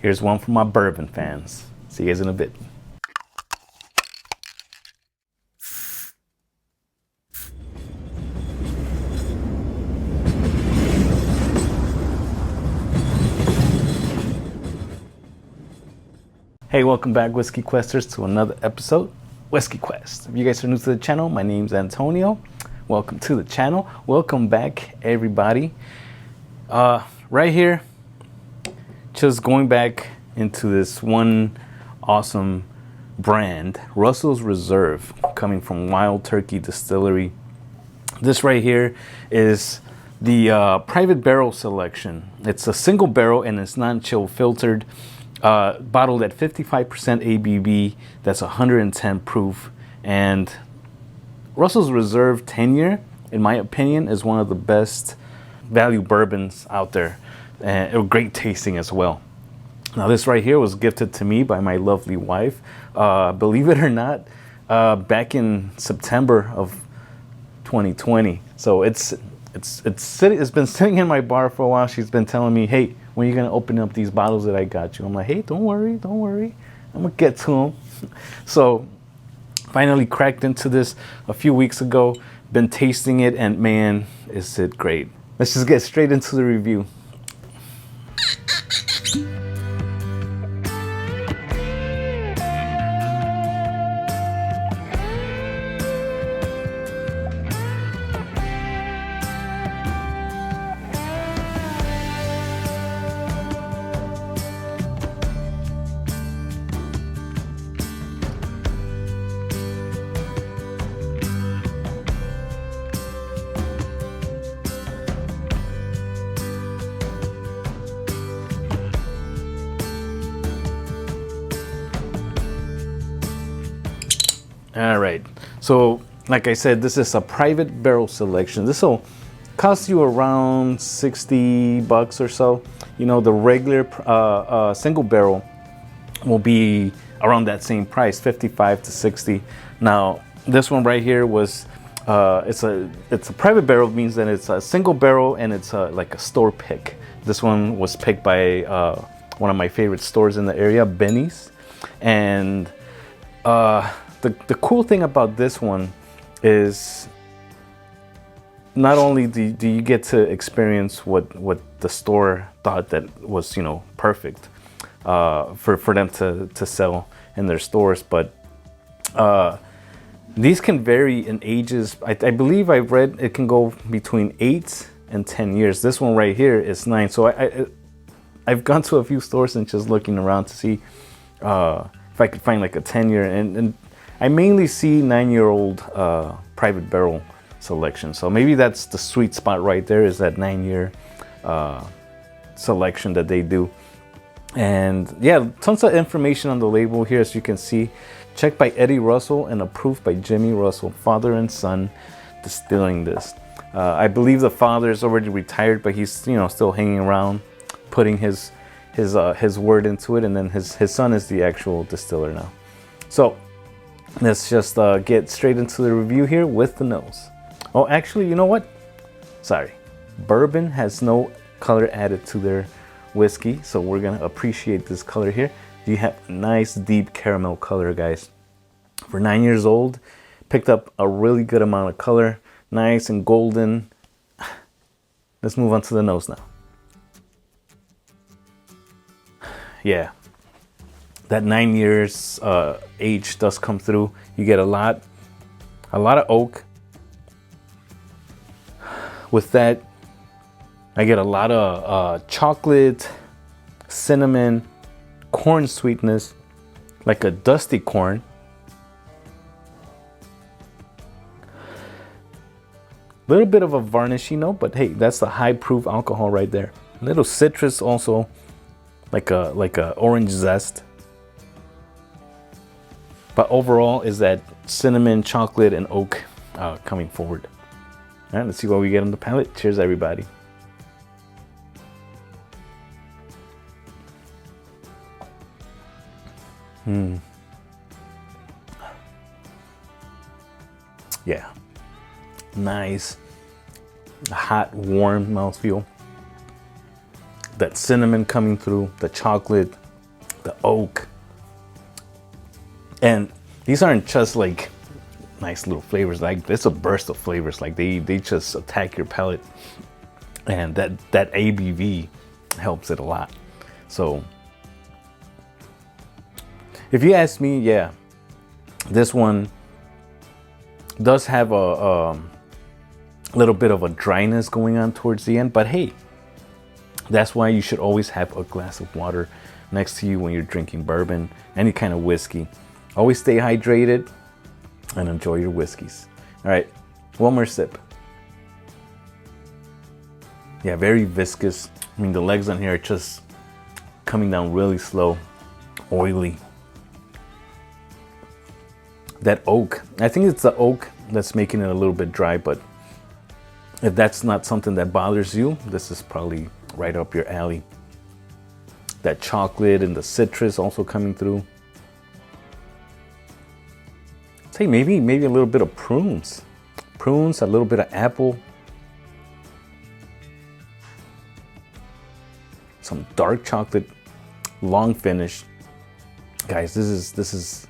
Here's one for my bourbon fans. See you guys in a bit. Hey, welcome back, Whiskey Questers, to another episode, Whiskey Quest. If you guys are new to the channel, my name's Antonio. Welcome to the channel. Welcome back, everybody. Right here, just going back into this one awesome brand, Russell's Reserve, coming from Wild Turkey Distillery. This right here is the private barrel selection. It's a single barrel and it's non-chill filtered. Bottled at 55% ABV, that's 110 proof, and Russell's Reserve 10-year, in my opinion, is one of the best value bourbons out there, and great tasting as well. Now this right here was gifted to me by my lovely wife, believe it or not, back in September of 2020. So it's been sitting in my bar for a while. She's been telling me, hey, when are you gonna open up these bottles that I got you? I'm like, hey, don't worry, I'm gonna get to them. So finally cracked into this a few weeks ago, been tasting it, and man, is it great. Let's just get straight into the review. All right, so like I said, this is a private barrel selection. This will cost you around $60 or so. You know, the regular single barrel will be around that same price, 55 to 60. Now, this one right here was, it's a private barrel, means that it's a single barrel and it's like a store pick. This one was picked by one of my favorite stores in the area, Binny's, and the cool thing about this one is not only do you get to experience what the store thought that was, you know, perfect for them to sell in their stores, but these can vary in ages. I believe I've read it can go between 8 and 10 years. This one right here is 9. So I've gone to a few stores and just looking around to see if I could find like a 10-year, and I mainly see 9-year-old private barrel selection. So maybe that's the sweet spot right there, is that 9-year selection that they do. And yeah, tons of information on the label here, as you can see. Checked by Eddie Russell and approved by Jimmy Russell, father and son, distilling this. I believe the father is already retired, but he's, you know, still hanging around, putting his word into it, and then his son is the actual distiller now. So let's just get straight into the review here with the nose. Oh, actually, you know what? Sorry. Bourbon has no color added to their whiskey, so we're gonna appreciate this color here. You have a nice deep caramel color, guys. For 9 years old, picked up a really good amount of color, nice and golden. Let's move on to the nose now. Yeah. That 9 years age does come through. You get a lot of oak. With that, I get a lot of chocolate, cinnamon, corn sweetness, like a dusty corn. Little bit of a varnishy note, but hey, that's the high proof alcohol right there. A little citrus also, like a orange zest. But overall is that cinnamon, chocolate, and oak coming forward. All right, let's see what we get on the palate. Cheers, everybody. Yeah, nice, hot, warm mouthfeel. That cinnamon coming through, the chocolate, the oak. And these aren't just like nice little flavors. Like, it's a burst of flavors. Like, they just attack your palate, and that ABV helps it a lot. So if you ask me, yeah, this one does have a little bit of a dryness going on towards the end, but hey, that's why you should always have a glass of water next to you when you're drinking bourbon, any kind of whiskey. Always stay hydrated and enjoy your whiskeys. All right, one more sip. Yeah, very viscous. I mean, the legs on here are just coming down really slow, oily. That oak, I think it's the oak that's making it a little bit dry, but if that's not something that bothers you, this is probably right up your alley. That chocolate and the citrus also coming through. Say maybe a little bit of prunes, a little bit of apple, some dark chocolate, long finish. Guys, this is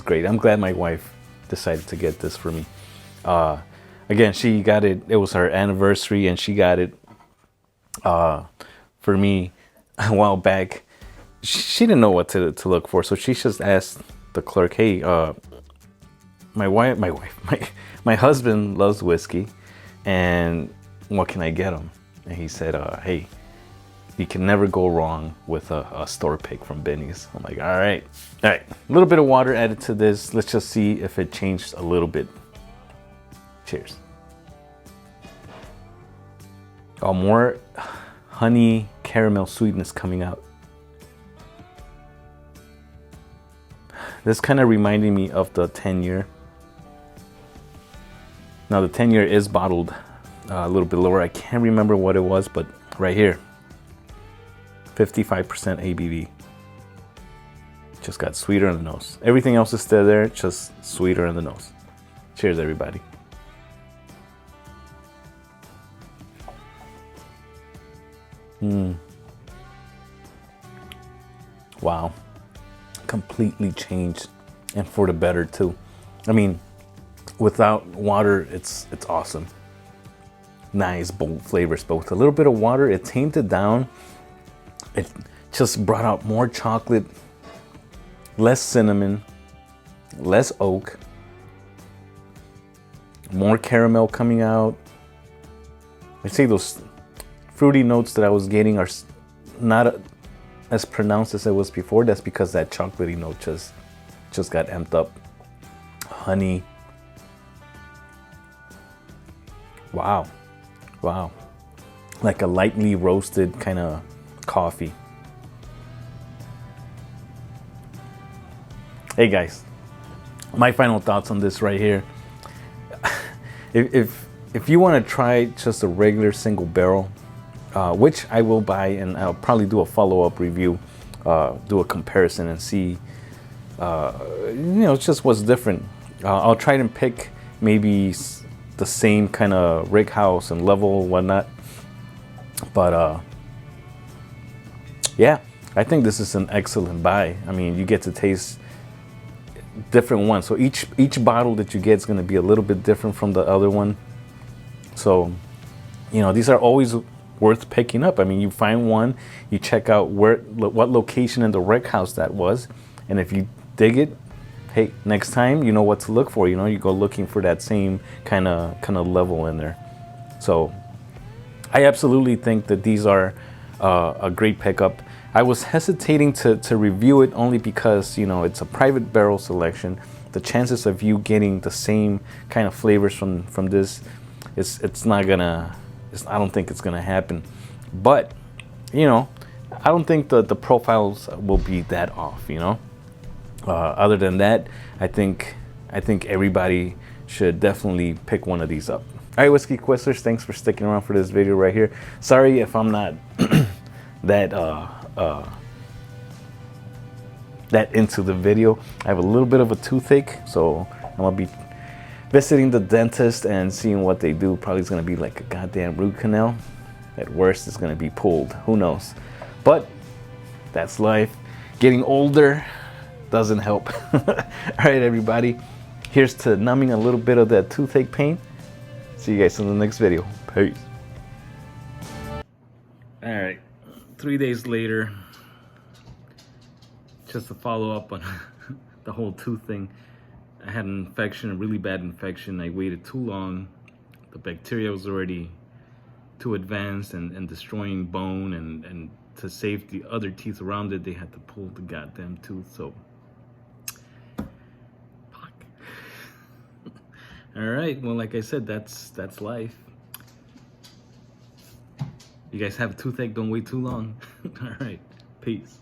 great. I'm glad my wife decided to get this for me. Again, she got it. It was her anniversary, and she got it for me a while back. She didn't know what to look for, so she just asked the clerk, "Hey, my husband loves whiskey, and what can I get him?" And he said, "Hey, you can never go wrong with a store pick from Binny's." I'm like, all right. A little bit of water added to this. Let's just see if it changed a little bit. Cheers. Oh, more honey caramel sweetness coming out. This kind of reminded me of the 10-year. Now the 10-year is bottled a little bit lower. I can't remember what it was, but right here, 55% ABV. Just got sweeter on the nose. Everything else is still there, just sweeter on the nose. Cheers, everybody. Wow. Completely changed, and for the better too. I mean, without water, it's awesome. Nice, bold flavors, but with a little bit of water, it tamed it down. It just brought out more chocolate, less cinnamon, less oak, more caramel coming out. I'd say those fruity notes that I was getting are not as pronounced as it was before. That's because that chocolatey note just got amped up. Honey. Wow. Like a lightly roasted kind of coffee. Hey guys, my final thoughts on this right here. If you want to try just a regular single barrel, which I will buy, and I'll probably do a follow-up review, do a comparison and see, just what's different. I'll try and pick maybe the same kind of rig house and level and whatnot. But yeah, I think this is an excellent buy. I mean, you get to taste different ones. So each bottle that you get is going to be a little bit different from the other one. So, these are always worth picking up. I mean, you find one, you check out what location in the rec house that was, and if you dig it, hey, next time you know what to look for. You go looking for that same kind of level in there. So I absolutely think that these are a great pickup. I was hesitating to review it only because it's a private barrel selection. The chances of you getting the same kind of flavors from this, it's not gonna. I don't think it's gonna happen. But I don't think the profiles will be that off. Other than that, I think everybody should definitely pick one of these up. All right, Whiskey Questers, thanks for sticking around for this video right here. Sorry if I'm not that into the video. I have a little bit of a toothache, so I'm gonna be visiting the dentist and seeing what they do. Probably is gonna be like a goddamn root canal. At worst, it's gonna be pulled. Who knows? But that's life. Getting older doesn't help. All right, everybody. Here's to numbing a little bit of that toothache pain. See you guys in the next video. Peace. All right, 3 days later, just to follow up on the whole tooth thing. I had an infection, a really bad infection. I waited too long. The bacteria was already too advanced and destroying bone, and to save the other teeth around it, they had to pull the goddamn tooth. So, fuck. All right, well, like I said, that's life. You guys have a toothache, don't wait too long. All right, peace.